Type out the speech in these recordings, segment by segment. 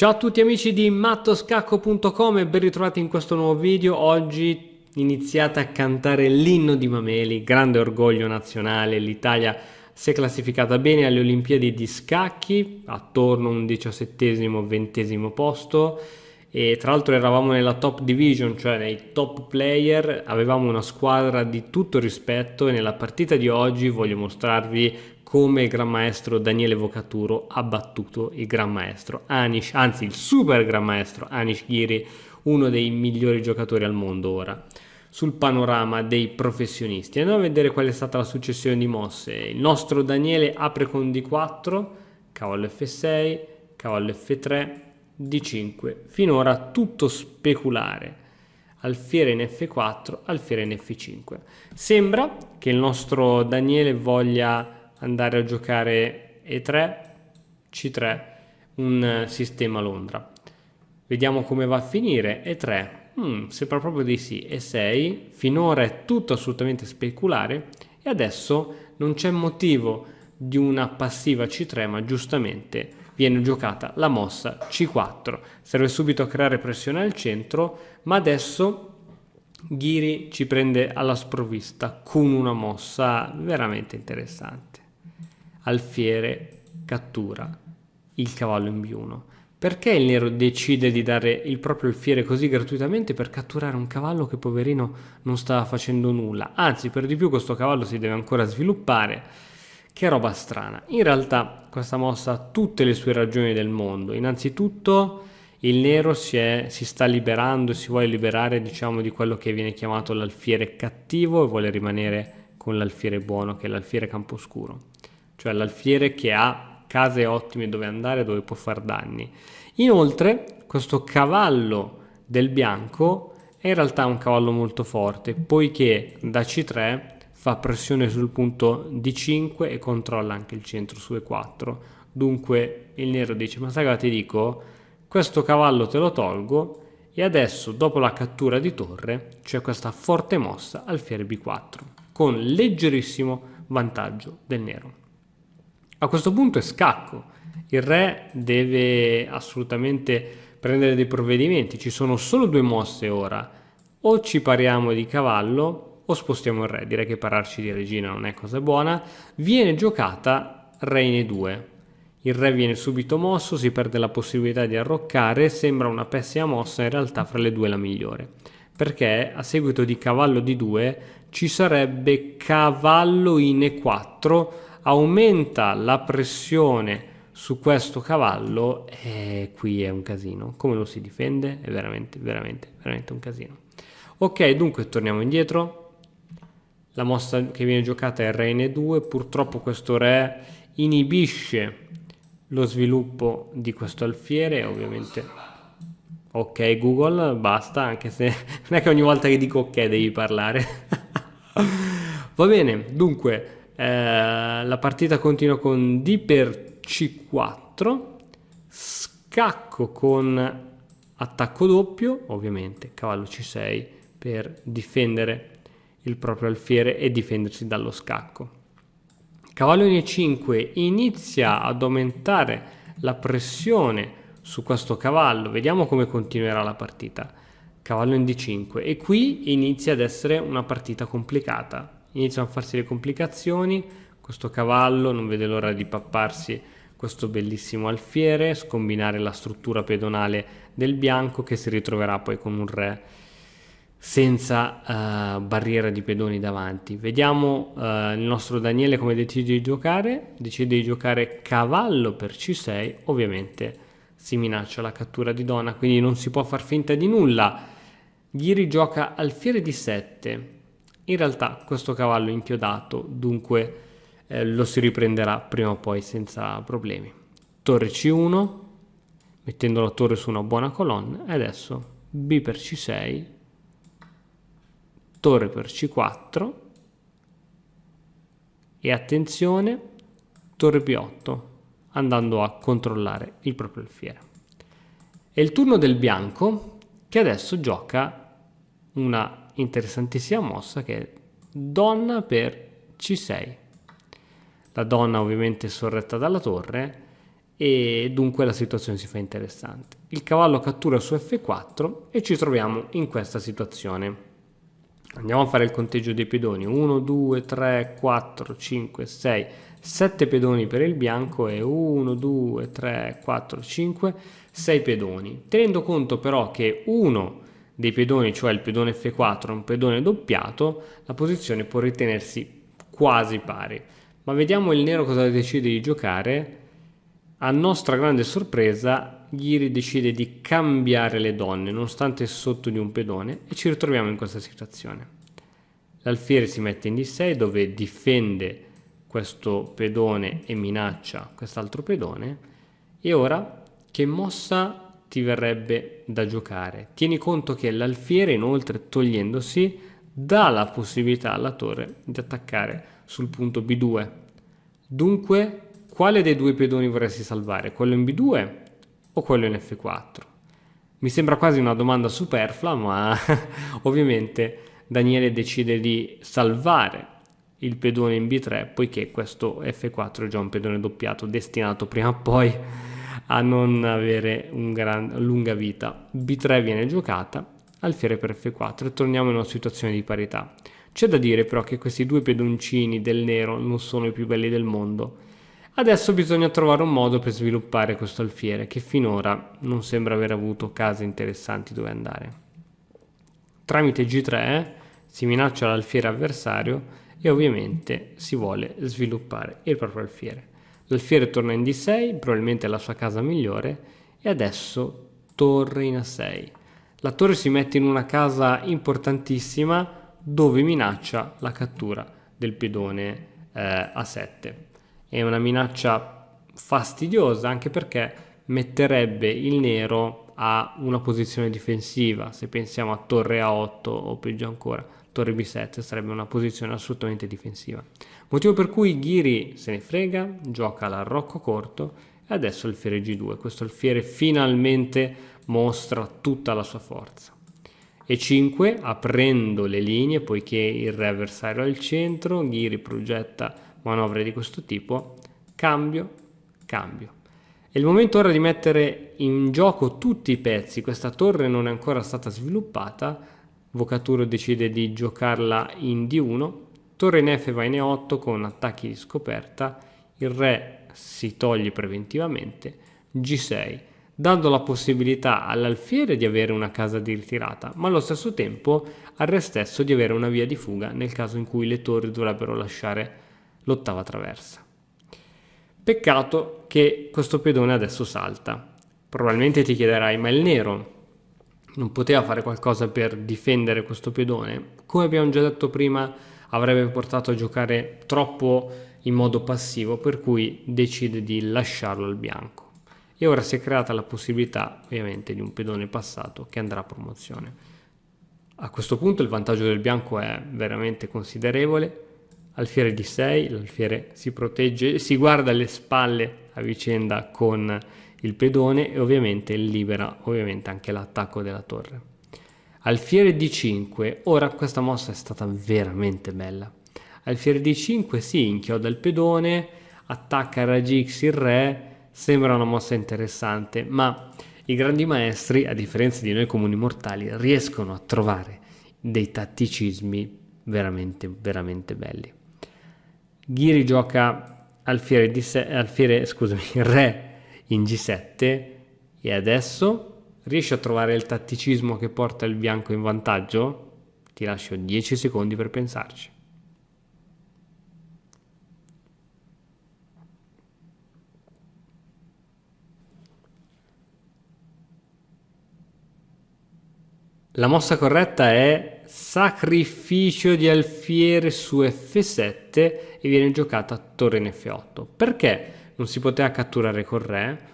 Ciao a tutti amici di mattoscacco.com e ben ritrovati in questo nuovo video. Oggi iniziate a cantare l'inno di Mameli, grande orgoglio nazionale. L'Italia si è classificata bene alle Olimpiadi di scacchi, attorno a un 17° 20° posto, e tra l'altro eravamo nella top division, cioè nei top player, avevamo una squadra di tutto rispetto e nella partita di oggi voglio mostrarvi come il Gran Maestro Daniele Vocaturo ha battuto il Gran Maestro Anish, anzi il Super Gran Maestro Anish Giri, uno dei migliori giocatori al mondo ora. Sul panorama dei professionisti andiamo a vedere qual è stata la successione di mosse. Il nostro Daniele apre con D4, cavallo F6, cavallo F3, D5, finora tutto speculare. Alfiere in F4, alfiere in F5. Sembra che il nostro Daniele voglia andare a giocare E3, C3, un sistema Londra. Vediamo come va a finire. E3, sembra proprio di sì. E6, finora è tutto assolutamente speculare e adesso non c'è motivo di una passiva C3, ma giustamente viene giocata la mossa C4. Serve subito a creare pressione al centro, ma adesso Ghiri ci prende alla sprovvista con una mossa veramente interessante. Alfiere cattura il cavallo in B1. Perché il nero decide di dare il proprio alfiere così gratuitamente per catturare un cavallo che poverino non stava facendo nulla? Anzi, per di più questo cavallo si deve ancora sviluppare. Che roba strana. In realtà questa mossa ha tutte le sue ragioni del mondo. Innanzitutto il nero si sta liberando e si vuole liberare, diciamo, di quello che viene chiamato l'alfiere cattivo e vuole rimanere con l'alfiere buono, che è l'alfiere camposcuro, cioè l'alfiere che ha case ottime dove andare, dove può far danni. Inoltre questo cavallo del bianco è in realtà un cavallo molto forte, poiché da C3 fa pressione sul punto D5 e controlla anche il centro su E4. Dunque il nero dice: ma sai cosa ti dico? Questo cavallo te lo tolgo e adesso, dopo la cattura di torre, c'è questa forte mossa alfiere B4 con leggerissimo vantaggio del nero. A questo punto è scacco. Il re deve assolutamente prendere dei provvedimenti. Ci sono solo due mosse ora. O ci pariamo di cavallo o spostiamo il re. Direi che pararci di regina non è cosa buona. Viene giocata re in E2. Il re viene subito mosso, si perde la possibilità di arroccare. Sembra una pessima mossa, in realtà fra le due la migliore. Perché a seguito di cavallo D2 ci sarebbe cavallo in E4, aumenta la pressione su questo cavallo e qui è un casino. Come lo si difende? È veramente un casino. Ok, dunque torniamo indietro. La mossa che viene giocata è re in E2. Purtroppo questo re inibisce lo sviluppo di questo alfiere, ovviamente. Ok Google, basta, anche se non è che ogni volta che dico ok devi parlare. Va bene, dunque la partita continua con D per C4, scacco con attacco doppio, ovviamente cavallo C6 per difendere il proprio alfiere e difendersi dallo scacco. Cavallo in E5 inizia ad aumentare la pressione su questo cavallo, vediamo come continuerà la partita. Cavallo in D5 e qui inizia ad essere una partita complicata. Iniziano a farsi le complicazioni, questo cavallo non vede l'ora di papparsi questo bellissimo alfiere, scombinare la struttura pedonale del bianco che si ritroverà poi con un re senza barriera di pedoni davanti. Vediamo il nostro Daniele come decide di giocare cavallo per C6, ovviamente si minaccia la cattura di donna, quindi non si può far finta di nulla. Ghiri gioca alfiere D7. In realtà questo cavallo è inchiodato, dunque lo si riprenderà prima o poi senza problemi. Torre C1, mettendo la torre su una buona colonna, e adesso B per C6, torre per C4 e attenzione, torre B8, andando a controllare il proprio alfiere. È il turno del bianco che adesso gioca una interessantissima mossa che è donna per C6. La donna ovviamente è sorretta dalla torre e dunque la situazione si fa interessante. Il cavallo cattura su F4 e ci troviamo in questa situazione. Andiamo a fare il conteggio dei pedoni: 1, 2, 3, 4, 5, 6, 7 pedoni per il bianco e 1, 2, 3, 4, 5, 6 pedoni. Tenendo conto però che uno dei pedoni, cioè il pedone F4, è un pedone doppiato, la posizione può ritenersi quasi pari. Ma vediamo il nero cosa decide di giocare. A nostra grande sorpresa, Ghiri decide di cambiare le donne, nonostante sotto di un pedone, e ci ritroviamo in questa situazione. L'alfiere si mette in D6 dove difende questo pedone e minaccia quest'altro pedone. E ora che mossa ti verrebbe da giocare? Tieni conto che l'alfiere, inoltre, togliendosi, dà la possibilità alla torre di attaccare sul punto B2. Dunque, quale dei due pedoni vorresti salvare? Quello in B2 o quello in F4? Mi sembra quasi una domanda superflua, ma ovviamente Daniele decide di salvare il pedone in B3, poiché questo F4 è già un pedone doppiato destinato prima o poi a non avere lunga vita. B3 viene giocata, alfiere per F4 e torniamo in una situazione di parità. C'è da dire però che questi due pedoncini del nero non sono i più belli del mondo. Adesso bisogna trovare un modo per sviluppare questo alfiere che finora non sembra aver avuto case interessanti dove andare. Tramite G3 si minaccia l'alfiere avversario e ovviamente si vuole sviluppare il proprio alfiere. L'alfiere torna in D6, probabilmente è la sua casa migliore, e adesso torre in A6. La torre si mette in una casa importantissima dove minaccia la cattura del pedone A7. È una minaccia fastidiosa anche perché metterebbe il nero a una posizione difensiva. Se pensiamo a torre A8 o peggio ancora torre B7 sarebbe una posizione assolutamente difensiva. Motivo per cui Ghiri se ne frega, gioca l'arrocco corto e adesso alfiere G2. Questo alfiere finalmente mostra tutta la sua forza. E5 aprendo le linee poiché il re avversario è al centro, Ghiri progetta manovre di questo tipo, cambio. È il momento ora di mettere in gioco tutti i pezzi. Questa torre non è ancora stata sviluppata. Vocaturo decide di giocarla in D1, torre in F va in E8 con attacchi di scoperta, il re si toglie preventivamente, G6, dando la possibilità all'alfiere di avere una casa di ritirata, ma allo stesso tempo al re stesso di avere una via di fuga nel caso in cui le torri dovrebbero lasciare l'ottava traversa. Peccato che questo pedone adesso salta. Probabilmente ti chiederai, ma il nero non poteva fare qualcosa per difendere questo pedone? Come abbiamo già detto prima, avrebbe portato a giocare troppo in modo passivo, per cui decide di lasciarlo al bianco. E ora si è creata la possibilità, ovviamente, di un pedone passato che andrà a promozione. A questo punto il vantaggio del bianco è veramente considerevole. Alfiere D6, l'alfiere si protegge, si guarda alle spalle a vicenda con il pedone e ovviamente libera anche l'attacco della torre. Alfiere D5, ora questa mossa è stata veramente bella. Alfiere D5 si inchioda il pedone, attacca a raggi X il re, sembra una mossa interessante, ma i grandi maestri, a differenza di noi comuni mortali, riescono a trovare dei tatticismi veramente belli. Ghiri gioca alfiere re in G7 e adesso riesce a trovare il tatticismo che porta il bianco in vantaggio? Ti lascio 10 secondi per pensarci. La mossa corretta è sacrificio di alfiere su F7 e viene giocata torre in F8. Perché non si poteva catturare col re?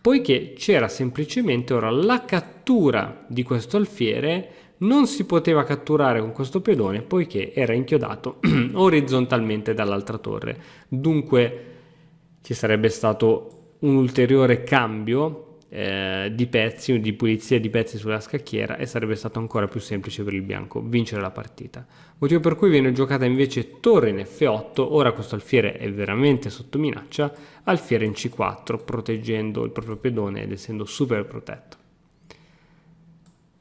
Poiché c'era semplicemente ora la cattura di questo alfiere, non si poteva catturare con questo pedone poiché era inchiodato orizzontalmente dall'altra torre. Dunque ci sarebbe stato un ulteriore cambio di pezzi, di pulizia di pezzi sulla scacchiera, e sarebbe stato ancora più semplice per il bianco vincere la partita. Motivo per cui viene giocata invece torre in F8. Ora questo alfiere è veramente sotto minaccia, alfiere in C4 proteggendo il proprio pedone ed essendo super protetto.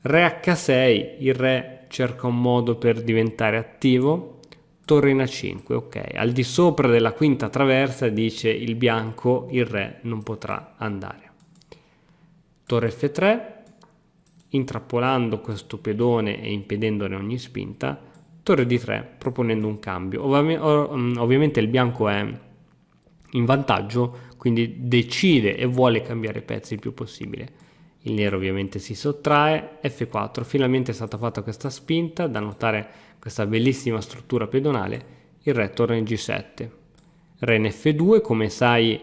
Re H6, il re cerca un modo per diventare attivo, torre in A5, ok, al di sopra della quinta traversa dice il bianco il re non potrà andare. Torre F3, intrappolando questo pedone e impedendone ogni spinta, torre D3 proponendo un cambio. Ovviamente il bianco è in vantaggio, quindi decide e vuole cambiare pezzi il più possibile. Il nero ovviamente si sottrae, F4, finalmente è stata fatta questa spinta, da notare questa bellissima struttura pedonale, il re torna in G7. Re in F2, come sai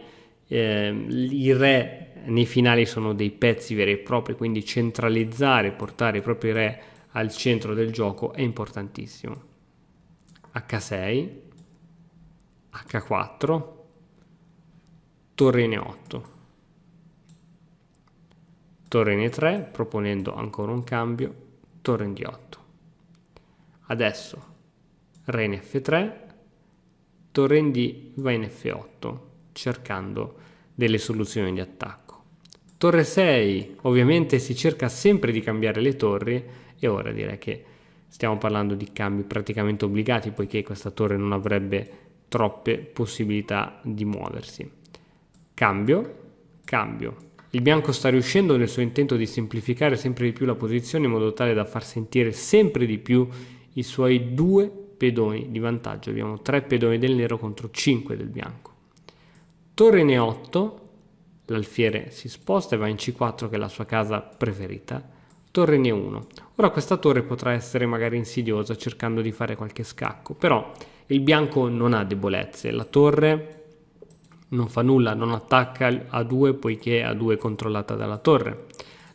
i re nei finali sono dei pezzi veri e propri, quindi centralizzare, portare i propri re al centro del gioco è importantissimo. H6, H4, torre in E8, torre in E3 proponendo ancora un cambio, torre in D8. Adesso re in F3, torre in D va in F8 cercando delle soluzioni di attacco. Torre 6, ovviamente si cerca sempre di cambiare le torri, e ora direi che stiamo parlando di cambi praticamente obbligati, poiché questa torre non avrebbe troppe possibilità di muoversi. Cambio, cambio. Il bianco sta riuscendo nel suo intento di semplificare sempre di più la posizione in modo tale da far sentire sempre di più i suoi 2 pedoni di vantaggio. Abbiamo 3 pedoni del nero contro 5 del bianco. Torre in E8, l'alfiere si sposta e va in C4 che è la sua casa preferita. Torre in E1. Ora questa torre potrà essere magari insidiosa cercando di fare qualche scacco, però il bianco non ha debolezze. La torre non fa nulla, non attacca A2 poiché A2 è controllata dalla torre.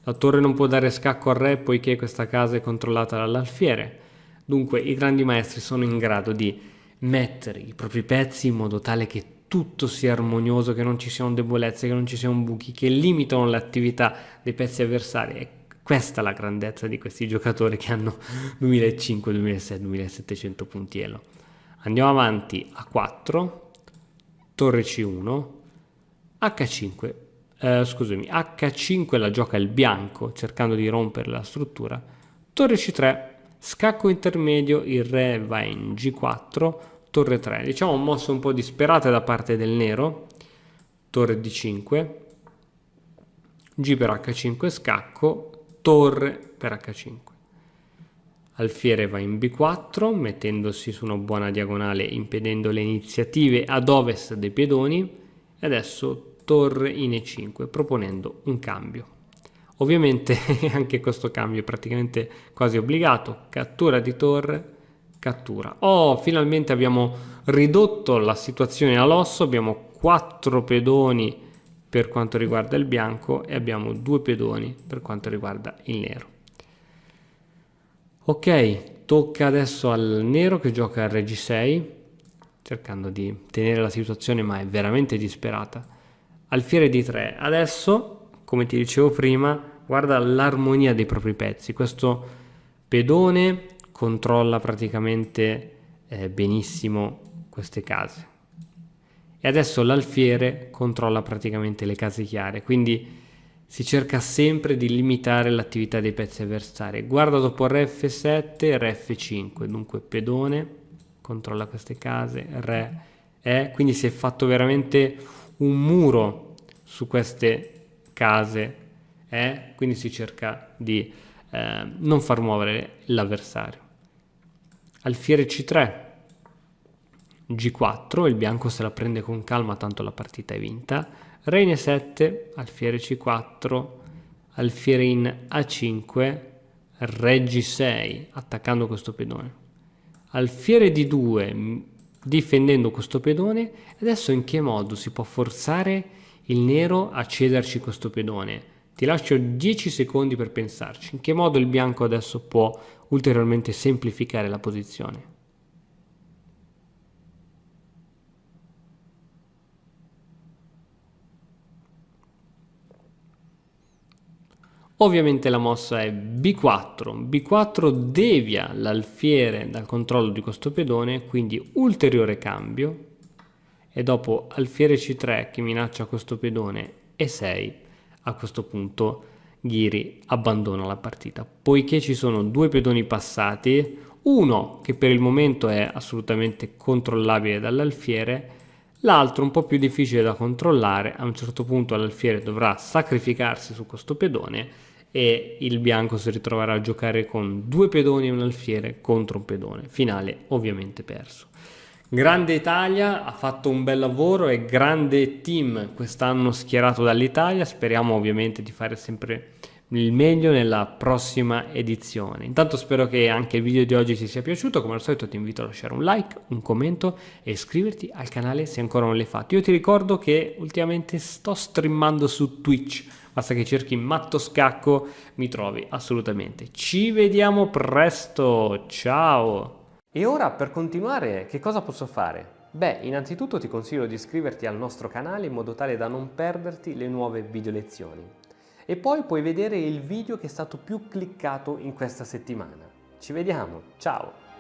La torre non può dare scacco al re poiché questa casa è controllata dall'alfiere. Dunque i grandi maestri sono in grado di mettere i propri pezzi in modo tale che tutto sia armonioso, che non ci siano debolezze, che non ci siano buchi, che limitano l'attività dei pezzi avversari. E questa è la grandezza di questi giocatori che hanno 2005, 2006, 2700 punti elo. Andiamo avanti a 4, torre C1, H5, H5 la gioca il bianco cercando di rompere la struttura, torre C3, scacco intermedio, il re va in G4, torre 3, diciamo un mosso un po' disperata da parte del nero, torre D5, G per H5 scacco, torre per H5. Alfiere va in B4 mettendosi su una buona diagonale impedendo le iniziative ad ovest dei pedoni, e adesso torre in E5 proponendo un cambio. Ovviamente anche questo cambio è praticamente quasi obbligato, cattura di torre, cattura. Oh, finalmente abbiamo ridotto la situazione all'osso, abbiamo 4 pedoni per quanto riguarda il bianco e abbiamo 2 pedoni per quanto riguarda il nero. Ok, tocca adesso al nero che gioca al re G6, cercando di tenere la situazione ma è veramente disperata. Alfiere D3, adesso, come ti dicevo prima, guarda l'armonia dei propri pezzi. Questo pedone controlla praticamente benissimo queste case. E adesso l'alfiere controlla praticamente le case chiare, quindi si cerca sempre di limitare l'attività dei pezzi avversari. Guarda dopo re F7, re F5, dunque pedone controlla queste case, re quindi si è fatto veramente un muro su queste case, quindi si cerca di non far muovere l'avversario. Alfiere C3, G4, il bianco se la prende con calma tanto la partita è vinta. Re in E7, alfiere C4, alfiere in A5, re G6 attaccando questo pedone, alfiere D2 difendendo questo pedone. Adesso in che modo si può forzare il nero a cederci questo pedone? Ti lascio 10 secondi per pensarci. In che modo il bianco adesso può ulteriormente semplificare la posizione? Ovviamente la mossa è B4, B4 devia l'alfiere dal controllo di questo pedone, quindi ulteriore cambio, e dopo alfiere C3 che minaccia questo pedone E6, a questo punto Ghiri abbandona la partita, poiché ci sono due pedoni passati, uno che per il momento è assolutamente controllabile dall'alfiere, l'altro un po' più difficile da controllare. A un certo punto l'alfiere dovrà sacrificarsi su questo pedone e il bianco si ritroverà a giocare con due pedoni e un alfiere contro un pedone. Finale ovviamente perso. Grande Italia, ha fatto un bel lavoro e grande team quest'anno schierato dall'Italia. Speriamo ovviamente di fare sempre il meglio nella prossima edizione. Intanto spero che anche il video di oggi ti sia piaciuto. Come al solito ti invito a lasciare un like, un commento e iscriverti al canale se ancora non l'hai fatto. Io ti ricordo che ultimamente sto streamando su Twitch, basta che cerchi Matto Scacco, mi trovi assolutamente. Ci vediamo presto, ciao! E ora per continuare che cosa posso fare? Beh, innanzitutto ti consiglio di iscriverti al nostro canale in modo tale da non perderti le nuove video lezioni. E poi puoi vedere il video che è stato più cliccato in questa settimana. Ci vediamo, ciao!